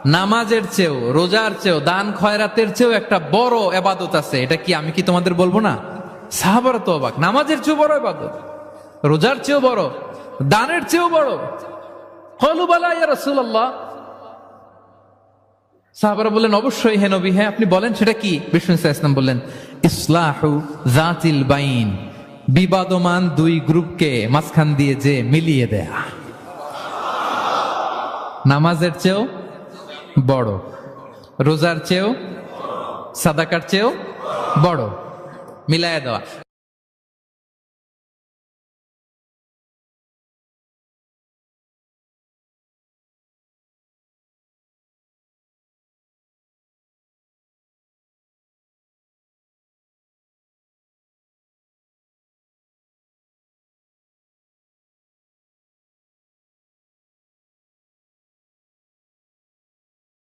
নামাজের চেয়েও, রোজার চেয়েও, দান খয়রাতের চেয়েও একটা বড় এবাদত আছে। এটা কি আমি কি তোমাদের বলবো না? সাহাবারা তো অবাক, নামাজের চেয়েও বড় এবাদত, রোজার চেয়েও বড়, দানের চেয়েও বড়। ক্বালু বালা ইয়া রাসূলুল্লাহ। সাহাবারা বললেন অবশ্যই হে নবী, হ্যাঁ আপনি বলেন সেটা কি? বিষ্ণু সাল্লাল্লাহু আলাইহি ওয়াসাল্লাম বললেন ইসলাহু যাতিল বাইন, বিবাদমান দুই গ্রুপকে মাঝখান দিয়ে যে মিলিয়ে দেয়া। নামাজের চেয়েও বড়, রোজার চেয়েও, সাদাকার চেয়েও বড়, মিলায়া দেওয়া।